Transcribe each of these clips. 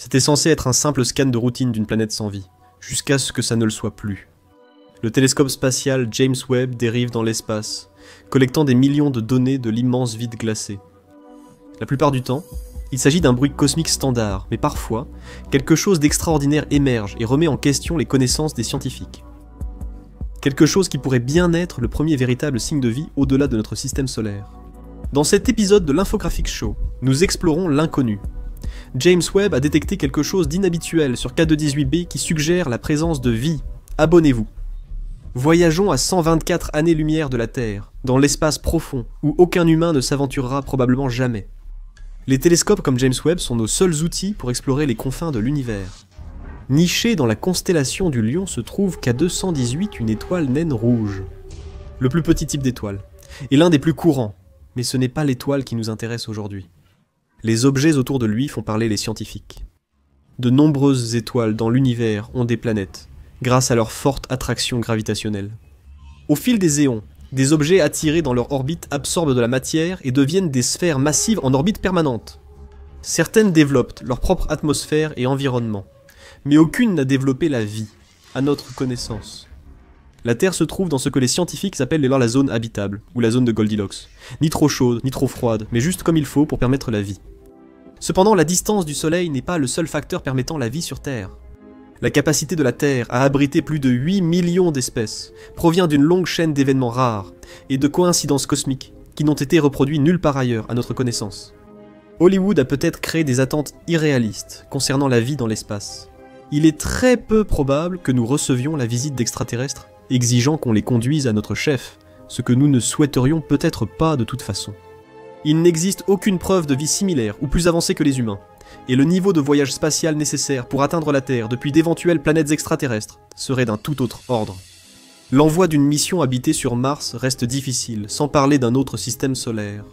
C'était censé être un simple scan de routine d'une planète sans vie, jusqu'à ce que ça ne le soit plus. Le télescope spatial James Webb dérive dans l'espace, collectant des millions de données de l'immense vide glacé. La plupart du temps, il s'agit d'un bruit cosmique standard, mais parfois, quelque chose d'extraordinaire émerge et remet en question les connaissances des scientifiques. Quelque chose qui pourrait bien être le premier véritable signe de vie au-delà de notre système solaire. Dans cet épisode de l'Infographics Show, nous explorons l'inconnu. James Webb a détecté quelque chose d'inhabituel sur K2-18b qui suggère la présence de vie. Abonnez-vous. Voyageons à 124 années-lumière de la Terre, dans l'espace profond, où aucun humain ne s'aventurera probablement jamais. Les télescopes comme James Webb sont nos seuls outils pour explorer les confins de l'univers. Nichée dans la constellation du Lion se trouve K218, une étoile naine rouge. Le plus petit type d'étoile, et l'un des plus courants, mais ce n'est pas l'étoile qui nous intéresse aujourd'hui. Les objets autour de lui font parler les scientifiques. De nombreuses étoiles dans l'univers ont des planètes, grâce à leur forte attraction gravitationnelle. Au fil des éons, des objets attirés dans leur orbite absorbent de la matière et deviennent des sphères massives en orbite permanente. Certaines développent leur propre atmosphère et environnement, mais aucune n'a développé la vie, à notre connaissance. La Terre se trouve dans ce que les scientifiques appellent la zone habitable, ou la zone de Goldilocks. Ni trop chaude, ni trop froide, mais juste comme il faut pour permettre la vie. Cependant, la distance du Soleil n'est pas le seul facteur permettant la vie sur Terre. La capacité de la Terre à abriter plus de 8 millions d'espèces provient d'une longue chaîne d'événements rares et de coïncidences cosmiques qui n'ont été reproduits nulle part ailleurs à notre connaissance. Hollywood a peut-être créé des attentes irréalistes concernant la vie dans l'espace. Il est très peu probable que nous recevions la visite d'extraterrestres exigeant qu'on les conduise à notre chef, ce que nous ne souhaiterions peut-être pas de toute façon. Il n'existe aucune preuve de vie similaire ou plus avancée que les humains, et le niveau de voyage spatial nécessaire pour atteindre la Terre depuis d'éventuelles planètes extraterrestres serait d'un tout autre ordre. L'envoi d'une mission habitée sur Mars reste difficile, sans parler d'un autre système solaire.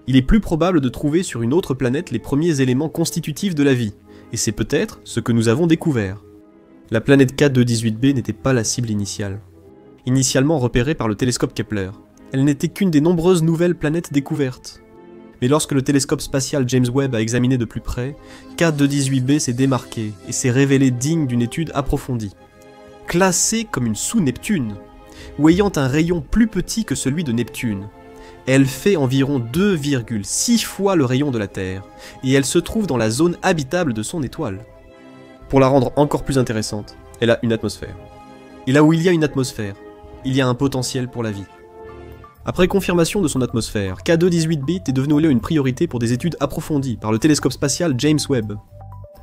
Il est plus probable de trouver sur une autre planète les premiers éléments constitutifs de la vie, et c'est peut-être ce que nous avons découvert. La planète K2-18b n'était pas la cible initiale. Initialement repérée par le télescope Kepler, elle n'était qu'une des nombreuses nouvelles planètes découvertes. Mais lorsque le télescope spatial James Webb a examiné de plus près, K2-18b s'est démarqué et s'est révélé digne d'une étude approfondie. Classée comme une sous-Neptune, ou ayant un rayon plus petit que celui de Neptune, elle fait environ 2,6 fois le rayon de la Terre, et elle se trouve dans la zone habitable de son étoile. Pour la rendre encore plus intéressante, elle a une atmosphère. Et là où il y a une atmosphère, il y a un potentiel pour la vie. Après confirmation de son atmosphère, K2-18b est devenu une priorité pour des études approfondies par le télescope spatial James Webb.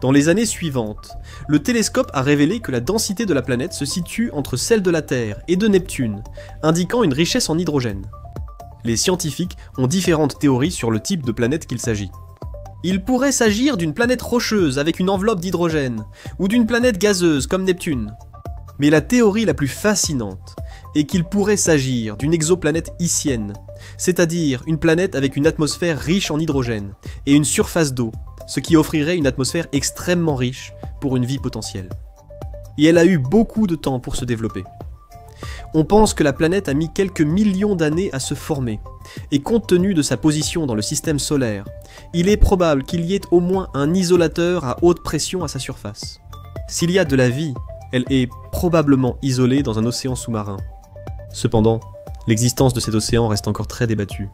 Dans les années suivantes, le télescope a révélé que la densité de la planète se situe entre celle de la Terre et de Neptune, indiquant une richesse en hydrogène. Les scientifiques ont différentes théories sur le type de planète qu'il s'agit. Il pourrait s'agir d'une planète rocheuse avec une enveloppe d'hydrogène, ou d'une planète gazeuse comme Neptune. Mais la théorie la plus fascinante est qu'il pourrait s'agir d'une exoplanète issienne, c'est-à-dire une planète avec une atmosphère riche en hydrogène et une surface d'eau, ce qui offrirait une atmosphère extrêmement riche pour une vie potentielle. Et elle a eu beaucoup de temps pour se développer. On pense que la planète a mis quelques millions d'années à se former, et compte tenu de sa position dans le système solaire, il est probable qu'il y ait au moins un isolateur à haute pression à sa surface. S'il y a de la vie, elle est probablement isolée dans un océan sous-marin. Cependant, l'existence de cet océan reste encore très débattue.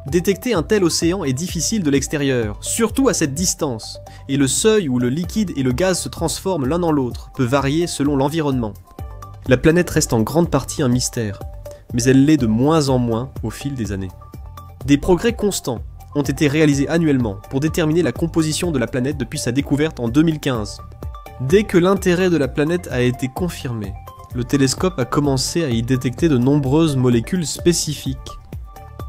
Détecter un tel océan est difficile de l'extérieur, surtout à cette distance, et le seuil où le liquide et le gaz se transforment l'un dans l'autre peut varier selon l'environnement. La planète reste en grande partie un mystère, mais elle l'est de moins en moins au fil des années. Des progrès constants ont été réalisés annuellement pour déterminer la composition de la planète depuis sa découverte en 2015. Dès que l'intérêt de la planète a été confirmé, le télescope a commencé à y détecter de nombreuses molécules spécifiques.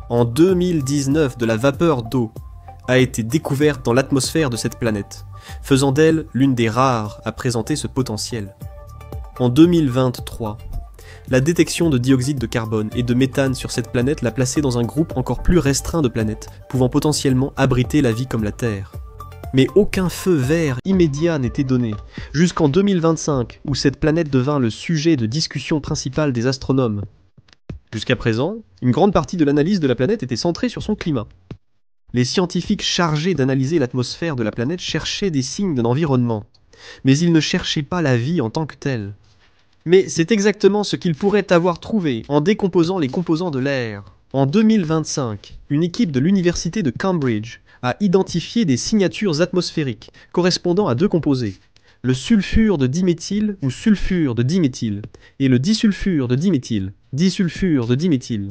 En 2019, de la vapeur d'eau a été découverte dans l'atmosphère de cette planète, faisant d'elle l'une des rares à présenter ce potentiel. En 2023, la détection de dioxyde de carbone et de méthane sur cette planète l'a placée dans un groupe encore plus restreint de planètes, pouvant potentiellement abriter la vie comme la Terre. Mais aucun feu vert immédiat n'était donné, jusqu'en 2025, où cette planète devint le sujet de discussion principale des astronomes. Jusqu'à présent, une grande partie de l'analyse de la planète était centrée sur son climat. Les scientifiques chargés d'analyser l'atmosphère de la planète cherchaient des signes d'un environnement, mais ils ne cherchaient pas la vie en tant que telle. Mais c'est exactement ce qu'ils pourraient avoir trouvé en décomposant les composants de l'air. En 2025, une équipe de l'université de Cambridge a identifié des signatures atmosphériques correspondant à deux composés, le sulfure de diméthyle ou sulfure de diméthyle, et le disulfure de diméthyle, disulfure de diméthyle.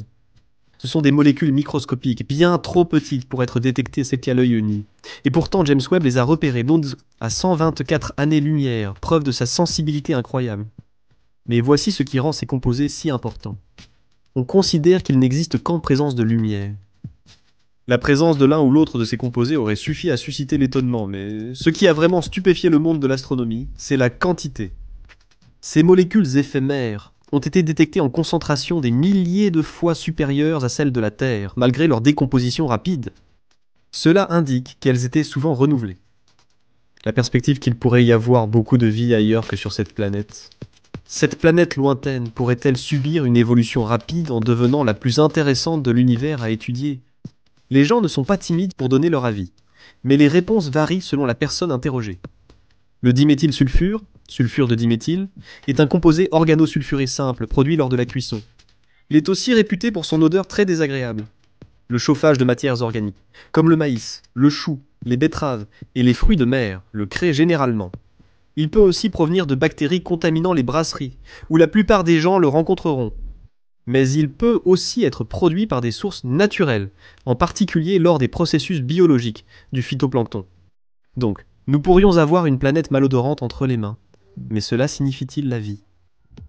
Ce sont des molécules microscopiques, bien trop petites pour être détectées à l'œil nu. Et pourtant, James Webb les a repérées à 124 années-lumière, preuve de sa sensibilité incroyable. Mais voici ce qui rend ces composés si importants. On considère qu'ils n'existent qu'en présence de lumière. La présence de l'un ou l'autre de ces composés aurait suffi à susciter l'étonnement, mais ce qui a vraiment stupéfié le monde de l'astronomie, c'est la quantité. Ces molécules éphémères ont été détectées en concentration des milliers de fois supérieures à celles de la Terre, malgré leur décomposition rapide. Cela indique qu'elles étaient souvent renouvelées. La perspective qu'il pourrait y avoir beaucoup de vie ailleurs que sur cette planète. Cette planète lointaine pourrait-elle subir une évolution rapide en devenant la plus intéressante de l'univers à étudier ? Les gens ne sont pas timides pour donner leur avis, mais les réponses varient selon la personne interrogée. Le diméthylsulfure, sulfure de diméthyle, est un composé organosulfuré simple produit lors de la cuisson. Il est aussi réputé pour son odeur très désagréable. Le chauffage de matières organiques, comme le maïs, le chou, les betteraves et les fruits de mer, le créent généralement. Il peut aussi provenir de bactéries contaminant les brasseries, où la plupart des gens le rencontreront. Mais il peut aussi être produit par des sources naturelles, en particulier lors des processus biologiques du phytoplancton. Donc, nous pourrions avoir une planète malodorante entre les mains, mais cela signifie-t-il la vie ?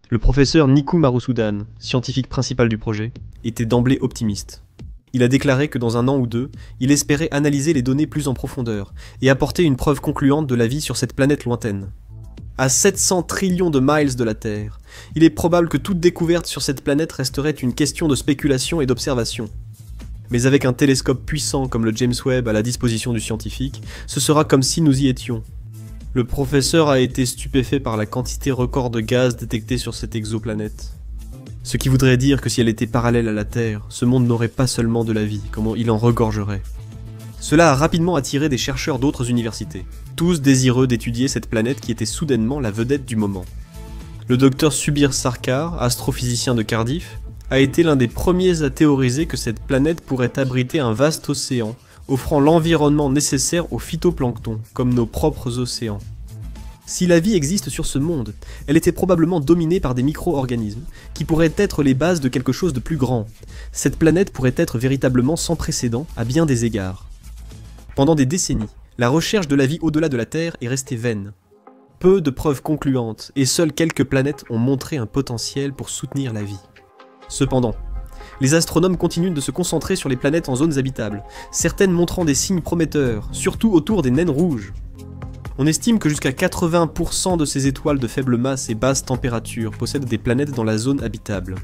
Le professeur Niku Marusudan, scientifique principal du projet, était d'emblée optimiste. Il a déclaré que dans un an ou deux, il espérait analyser les données plus en profondeur et apporter une preuve concluante de la vie sur cette planète lointaine. À 700 trillions de miles de la Terre, il est probable que toute découverte sur cette planète resterait une question de spéculation et d'observation. Mais avec un télescope puissant comme le James Webb à la disposition du scientifique, ce sera comme si nous y étions. Le professeur a été stupéfait par la quantité record de gaz détectée sur cette exoplanète. Ce qui voudrait dire que si elle était parallèle à la Terre, ce monde n'aurait pas seulement de la vie, comme il en regorgerait. Cela a rapidement attiré des chercheurs d'autres universités, tous désireux d'étudier cette planète qui était soudainement la vedette du moment. Le docteur Subir Sarkar, astrophysicien de Cardiff, a été l'un des premiers à théoriser que cette planète pourrait abriter un vaste océan, offrant l'environnement nécessaire au phytoplancton, comme nos propres océans. Si la vie existe sur ce monde, elle était probablement dominée par des micro-organismes, qui pourraient être les bases de quelque chose de plus grand. Cette planète pourrait être véritablement sans précédent à bien des égards. Pendant des décennies, la recherche de la vie au-delà de la Terre est restée vaine. Peu de preuves concluantes, et seules quelques planètes ont montré un potentiel pour soutenir la vie. Cependant, les astronomes continuent de se concentrer sur les planètes en zones habitables, certaines montrant des signes prometteurs, surtout autour des naines rouges. On estime que jusqu'à 80% de ces étoiles de faible masse et basse température possèdent des planètes dans la zone habitable.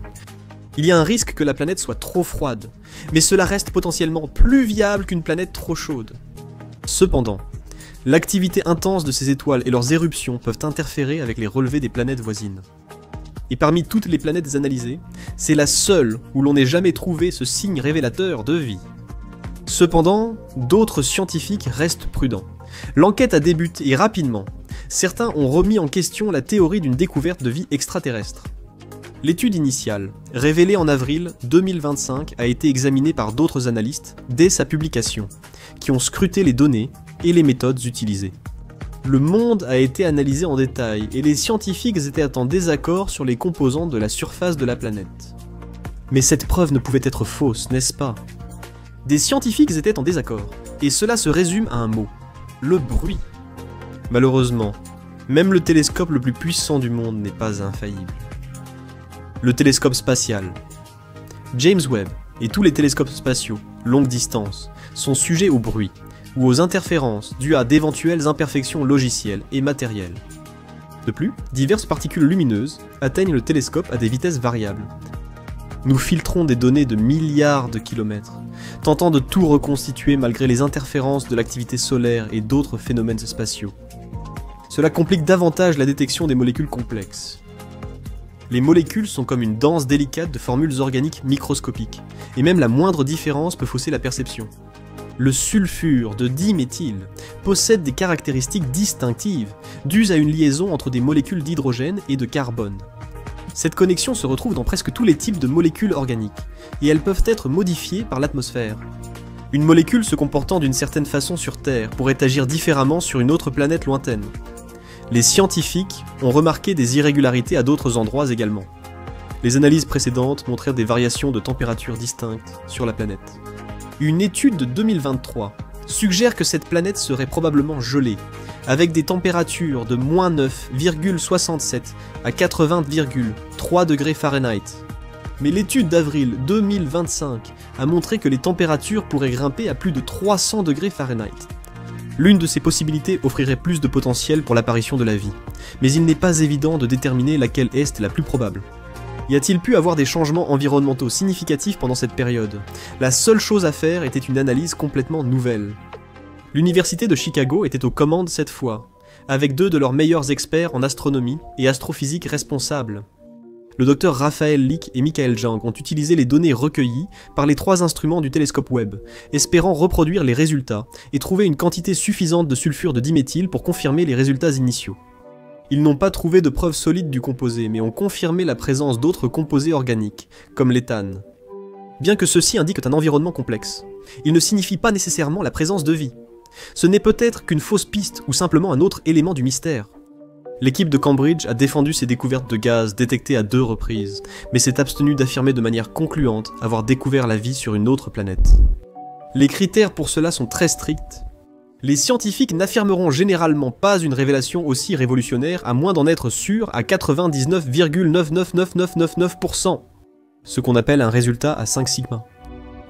Il y a un risque que la planète soit trop froide, mais cela reste potentiellement plus viable qu'une planète trop chaude. Cependant, l'activité intense de ces étoiles et leurs éruptions peuvent interférer avec les relevés des planètes voisines. Et parmi toutes les planètes analysées, c'est la seule où l'on n'ait jamais trouvé ce signe révélateur de vie. Cependant, d'autres scientifiques restent prudents. L'enquête a débuté et rapidement. Certains ont remis en question la théorie d'une découverte de vie extraterrestre. L'étude initiale, révélée en avril 2025, a été examinée par d'autres analystes dès sa publication, qui ont scruté les données et les méthodes utilisées. Le monde a été analysé en détail et les scientifiques étaient en désaccord sur les composants de la surface de la planète. Mais cette preuve ne pouvait être fausse, n'est-ce pas ? Des scientifiques étaient en désaccord, et cela se résume à un mot, le bruit. Malheureusement, même le télescope le plus puissant du monde n'est pas infaillible. Le télescope spatial. James Webb et tous les télescopes spatiaux, longue distance, sont sujets au bruit, ou aux interférences dues à d'éventuelles imperfections logicielles et matérielles. De plus, diverses particules lumineuses atteignent le télescope à des vitesses variables. Nous filtrons des données de milliards de kilomètres, tentant de tout reconstituer malgré les interférences de l'activité solaire et d'autres phénomènes spatiaux. Cela complique davantage la détection des molécules complexes. Les molécules sont comme une danse délicate de formules organiques microscopiques, et même la moindre différence peut fausser la perception. Le sulfure de diméthyle possède des caractéristiques distinctives, dues à une liaison entre des molécules d'hydrogène et de carbone. Cette connexion se retrouve dans presque tous les types de molécules organiques, et elles peuvent être modifiées par l'atmosphère. Une molécule se comportant d'une certaine façon sur Terre pourrait agir différemment sur une autre planète lointaine. Les scientifiques ont remarqué des irrégularités à d'autres endroits également. Les analyses précédentes montrèrent des variations de température distinctes sur la planète. Une étude de 2023 suggère que cette planète serait probablement gelée, avec des températures de moins 9,67 à 80,3 degrés Fahrenheit. Mais l'étude d'avril 2025 a montré que les températures pourraient grimper à plus de 300 degrés Fahrenheit. L'une de ces possibilités offrirait plus de potentiel pour l'apparition de la vie, mais il n'est pas évident de déterminer laquelle est la plus probable. Y a-t-il pu avoir des changements environnementaux significatifs pendant cette période? La seule chose à faire était une analyse complètement nouvelle. L'université de Chicago était aux commandes cette fois, avec deux de leurs meilleurs experts en astronomie et astrophysique responsables. Le docteur Raphaël Lick et Michael Jang ont utilisé les données recueillies par les 3 instruments du télescope Webb, espérant reproduire les résultats et trouver une quantité suffisante de sulfure de diméthyle pour confirmer les résultats initiaux. Ils n'ont pas trouvé de preuves solides du composé, mais ont confirmé la présence d'autres composés organiques, comme l'éthane. Bien que ceux-ci indiquent un environnement complexe, ils ne signifient pas nécessairement la présence de vie. Ce n'est peut-être qu'une fausse piste ou simplement un autre élément du mystère. L'équipe de Cambridge a défendu ces découvertes de gaz détectées à 2 reprises, mais s'est abstenue d'affirmer de manière concluante avoir découvert la vie sur une autre planète. Les critères pour cela sont très stricts. Les scientifiques n'affirmeront généralement pas une révélation aussi révolutionnaire à moins d'en être sûrs à 99,999999%, ce qu'on appelle un résultat à 5 sigma.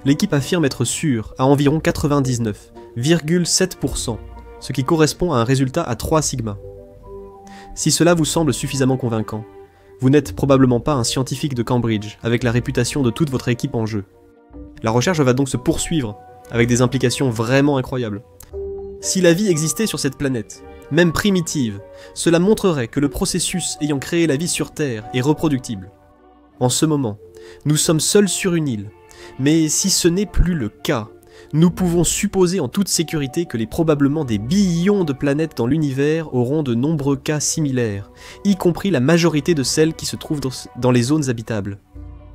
L'équipe affirme être sûre à environ 99,7%, ce qui correspond à un résultat à 3 sigma. Si cela vous semble suffisamment convaincant, vous n'êtes probablement pas un scientifique de Cambridge avec la réputation de toute votre équipe en jeu. La recherche va donc se poursuivre, avec des implications vraiment incroyables. Si la vie existait sur cette planète, même primitive, cela montrerait que le processus ayant créé la vie sur Terre est reproductible. En ce moment, nous sommes seuls sur une île, mais si ce n'est plus le cas, nous pouvons supposer en toute sécurité que les probablement des billions de planètes dans l'univers auront de nombreux cas similaires, y compris la majorité de celles qui se trouvent dans les zones habitables.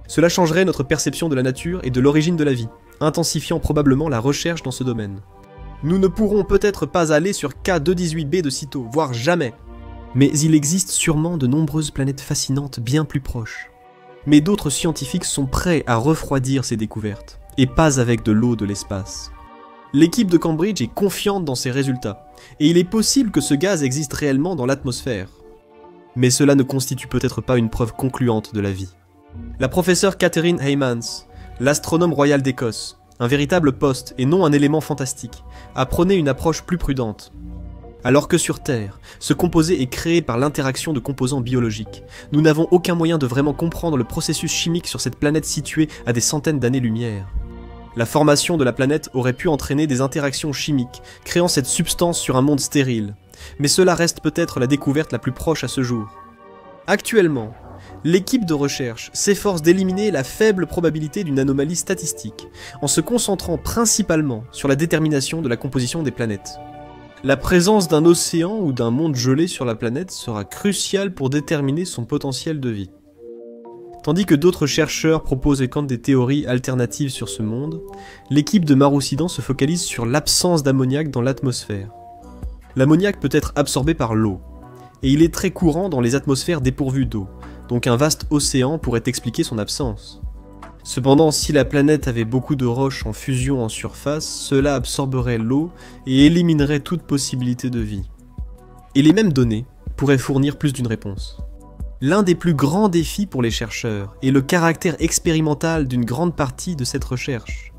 Cela changerait notre perception de la nature et de l'origine de la vie, intensifiant probablement la recherche dans ce domaine. Nous ne pourrons peut-être pas aller sur K218b de sitôt, voire jamais. Mais il existe sûrement de nombreuses planètes fascinantes bien plus proches. Mais d'autres scientifiques sont prêts à refroidir ces découvertes, et pas avec de l'eau de l'espace. L'équipe de Cambridge est confiante dans ses résultats, et il est possible que ce gaz existe réellement dans l'atmosphère. Mais cela ne constitue peut-être pas une preuve concluante de la vie. La professeure Catherine Heymans, l'astronome royale d'Écosse, un véritable poste et non un élément fantastique, a prôné une approche plus prudente. Alors que sur Terre, ce composé est créé par l'interaction de composants biologiques, nous n'avons aucun moyen de vraiment comprendre le processus chimique sur cette planète située à des centaines d'années-lumière. La formation de la planète aurait pu entraîner des interactions chimiques, créant cette substance sur un monde stérile, mais cela reste peut-être la découverte la plus proche à ce jour. Actuellement, l'équipe de recherche s'efforce d'éliminer la faible probabilité d'une anomalie statistique, en se concentrant principalement sur la détermination de la composition des planètes. La présence d'un océan ou d'un monde gelé sur la planète sera cruciale pour déterminer son potentiel de vie. Tandis que d'autres chercheurs proposent et cantent des théories alternatives sur ce monde, l'équipe de Maroussidan se focalise sur l'absence d'ammoniac dans l'atmosphère. L'ammoniac peut être absorbé par l'eau, et il est très courant dans les atmosphères dépourvues d'eau, donc un vaste océan pourrait expliquer son absence. Cependant, si la planète avait beaucoup de roches en fusion en surface, cela absorberait l'eau et éliminerait toute possibilité de vie. Et les mêmes données pourraient fournir plus d'une réponse. L'un des plus grands défis pour les chercheurs est le caractère expérimental d'une grande partie de cette recherche.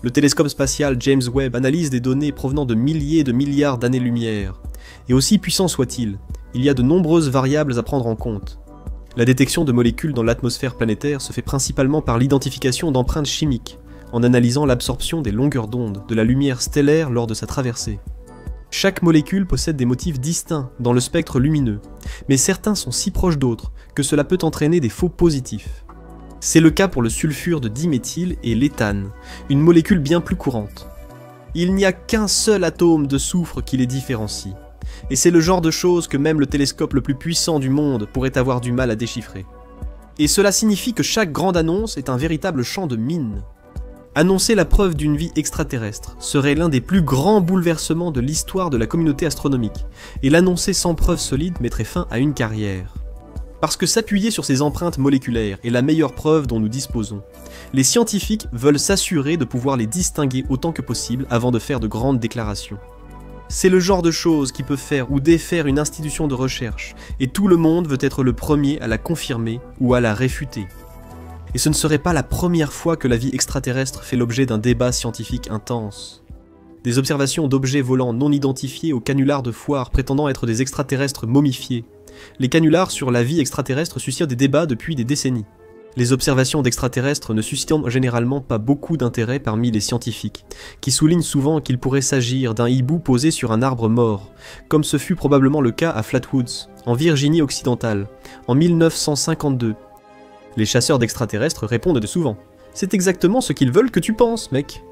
Le télescope spatial James Webb analyse des données provenant de milliers de milliards d'années-lumière, et aussi puissant soit-il, il y a de nombreuses variables à prendre en compte. La détection de molécules dans l'atmosphère planétaire se fait principalement par l'identification d'empreintes chimiques, en analysant l'absorption des longueurs d'onde de la lumière stellaire lors de sa traversée. Chaque molécule possède des motifs distincts dans le spectre lumineux, mais certains sont si proches d'autres que cela peut entraîner des faux positifs. C'est le cas pour le sulfure de diméthyle et l'éthane, une molécule bien plus courante. Il n'y a qu'un seul atome de soufre qui les différencie. Et c'est le genre de choses que même le télescope le plus puissant du monde pourrait avoir du mal à déchiffrer. Et cela signifie que chaque grande annonce est un véritable champ de mine. Annoncer la preuve d'une vie extraterrestre serait l'un des plus grands bouleversements de l'histoire de la communauté astronomique, et l'annoncer sans preuve solide mettrait fin à une carrière. Parce que s'appuyer sur ces empreintes moléculaires est la meilleure preuve dont nous disposons. Les scientifiques veulent s'assurer de pouvoir les distinguer autant que possible avant de faire de grandes déclarations. C'est le genre de choses qui peut faire ou défaire une institution de recherche, et tout le monde veut être le premier à la confirmer ou à la réfuter. Et ce ne serait pas la première fois que la vie extraterrestre fait l'objet d'un débat scientifique intense. Des observations d'objets volants non identifiés aux canulars de foire prétendant être des extraterrestres momifiés. Les canulars sur la vie extraterrestre suscitent des débats depuis des décennies. Les observations d'extraterrestres ne suscitent généralement pas beaucoup d'intérêt parmi les scientifiques, qui soulignent souvent qu'il pourrait s'agir d'un hibou posé sur un arbre mort, comme ce fut probablement le cas à Flatwoods, en Virginie occidentale, en 1952. Les chasseurs d'extraterrestres répondent de souvent « C'est exactement ce qu'ils veulent que tu penses, mec !»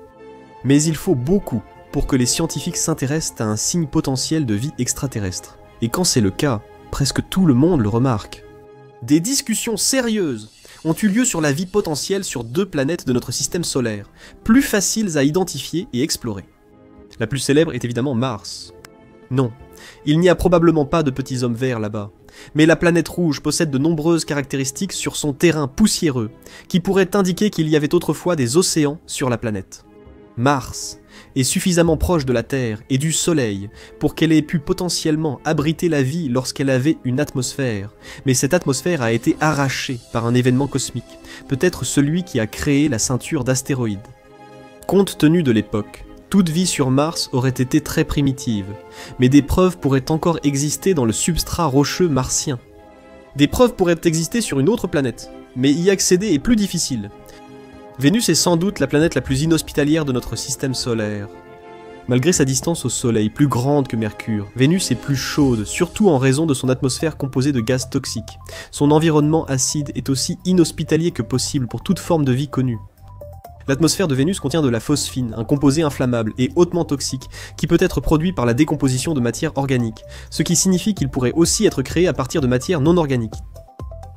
Mais il faut beaucoup pour que les scientifiques s'intéressent à un signe potentiel de vie extraterrestre. Et quand c'est le cas, presque tout le monde le remarque. Des discussions sérieuses ont eu lieu sur la vie potentielle sur 2 planètes de notre système solaire, plus faciles à identifier et explorer. La plus célèbre est évidemment Mars. Non, il n'y a probablement pas de petits hommes verts là-bas, mais la planète rouge possède de nombreuses caractéristiques sur son terrain poussiéreux, qui pourraient indiquer qu'il y avait autrefois des océans sur la planète. Mars est suffisamment proche de la Terre et du Soleil pour qu'elle ait pu potentiellement abriter la vie lorsqu'elle avait une atmosphère, mais cette atmosphère a été arrachée par un événement cosmique, peut-être celui qui a créé la ceinture d'astéroïdes. Compte tenu de l'époque, toute vie sur Mars aurait été très primitive, mais des preuves pourraient encore exister dans le substrat rocheux martien. Des preuves pourraient exister sur une autre planète, mais y accéder est plus difficile. Vénus est sans doute la planète la plus inhospitalière de notre système solaire. Malgré sa distance au Soleil, plus grande que Mercure, Vénus est plus chaude, surtout en raison de son atmosphère composée de gaz toxiques. Son environnement acide est aussi inhospitalier que possible pour toute forme de vie connue. L'atmosphère de Vénus contient de la phosphine, un composé inflammable et hautement toxique, qui peut être produit par la décomposition de matière organique, ce qui signifie qu'il pourrait aussi être créé à partir de matière non organique.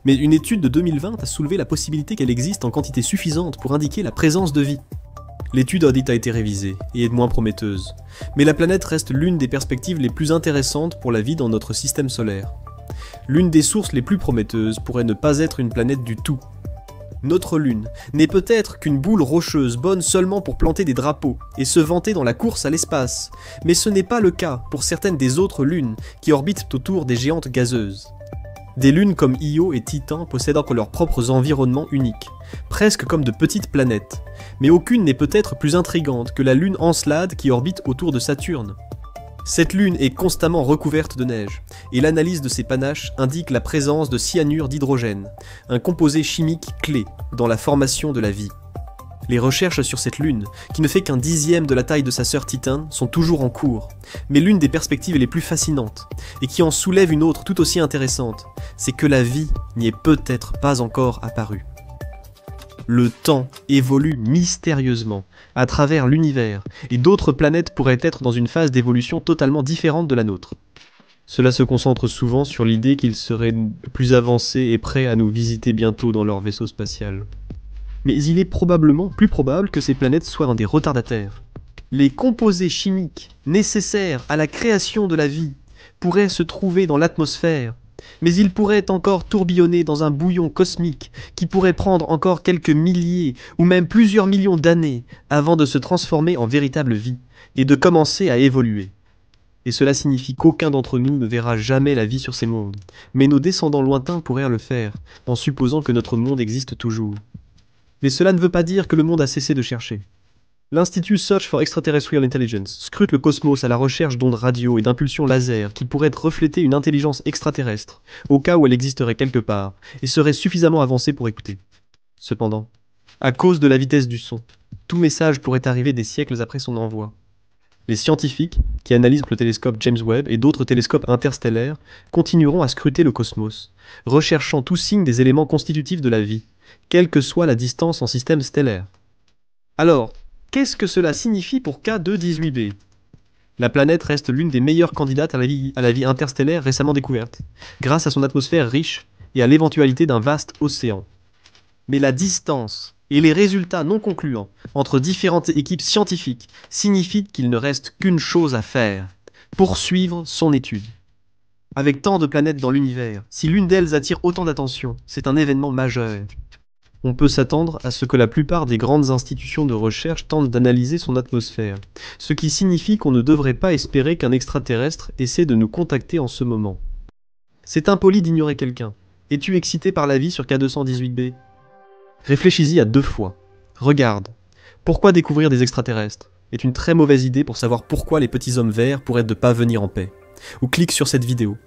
Mais une étude de 2020 a soulevé la possibilité qu'elle existe en quantité suffisante pour indiquer la présence de vie. L'étude audite a été révisée et est moins prometteuse, mais la planète reste l'une des perspectives les plus intéressantes pour la vie dans notre système solaire. L'une des sources les plus prometteuses pourrait ne pas être une planète du tout. Notre Lune n'est peut-être qu'une boule rocheuse bonne seulement pour planter des drapeaux et se vanter dans la course à l'espace, mais ce n'est pas le cas pour certaines des autres lunes qui orbitent autour des géantes gazeuses. Des lunes comme Io et Titan possèdent encore leurs propres environnements uniques, presque comme de petites planètes, mais aucune n'est peut-être plus intrigante que la lune Encelade qui orbite autour de Saturne. Cette lune est constamment recouverte de neige, et l'analyse de ses panaches indique la présence de cyanure d'hydrogène, un composé chimique clé dans la formation de la vie. Les recherches sur cette lune, qui ne fait qu'un dixième de la taille de sa sœur Titan, sont toujours en cours, mais l'une des perspectives les plus fascinantes, et qui en soulève une autre tout aussi intéressante, c'est que la vie n'y est peut-être pas encore apparue. Le temps évolue mystérieusement à travers l'univers, et d'autres planètes pourraient être dans une phase d'évolution totalement différente de la nôtre. Cela se concentre souvent sur l'idée qu'ils seraient plus avancés et prêts à nous visiter bientôt dans leur vaisseau spatial. Mais il est probablement plus probable que ces planètes soient dans des retardataires. Les composés chimiques nécessaires à la création de la vie pourraient se trouver dans l'atmosphère, mais ils pourraient encore tourbillonner dans un bouillon cosmique qui pourrait prendre encore quelques milliers ou même plusieurs millions d'années avant de se transformer en véritable vie et de commencer à évoluer. Et cela signifie qu'aucun d'entre nous ne verra jamais la vie sur ces mondes, mais nos descendants lointains pourraient le faire, en supposant que notre monde existe toujours. Mais cela ne veut pas dire que le monde a cessé de chercher. L'Institut Search for Extraterrestrial Intelligence scrute le cosmos à la recherche d'ondes radio et d'impulsions laser qui pourraient refléter une intelligence extraterrestre, au cas où elle existerait quelque part, et serait suffisamment avancée pour écouter. Cependant, à cause de la vitesse du son, tout message pourrait arriver des siècles après son envoi. Les scientifiques, qui analysent le télescope James Webb et d'autres télescopes interstellaires, continueront à scruter le cosmos, recherchant tout signe des éléments constitutifs de la vie, quelle que soit la distance en système stellaire. Alors, Qu'est-ce que cela signifie pour K2-18b? La planète reste l'une des meilleures candidates à la vie interstellaire récemment découverte, grâce à son atmosphère riche et à l'éventualité d'un vaste océan. Mais la distance et les résultats non concluants entre différentes équipes scientifiques signifient qu'il ne reste qu'une chose à faire: poursuivre son étude. Avec tant de planètes dans l'univers, si l'une d'elles attire autant d'attention, c'est un événement majeur. On peut s'attendre à ce que la plupart des grandes institutions de recherche tentent d'analyser son atmosphère, ce qui signifie qu'on ne devrait pas espérer qu'un extraterrestre essaie de nous contacter en ce moment. C'est impoli d'ignorer quelqu'un. Es-tu excité par la vie sur K218b? Réfléchis-y à 2 fois. Regarde. Pourquoi découvrir des extraterrestres est une très mauvaise idée pour savoir pourquoi les petits hommes verts pourraient ne pas venir en paix. Ou clique sur cette vidéo.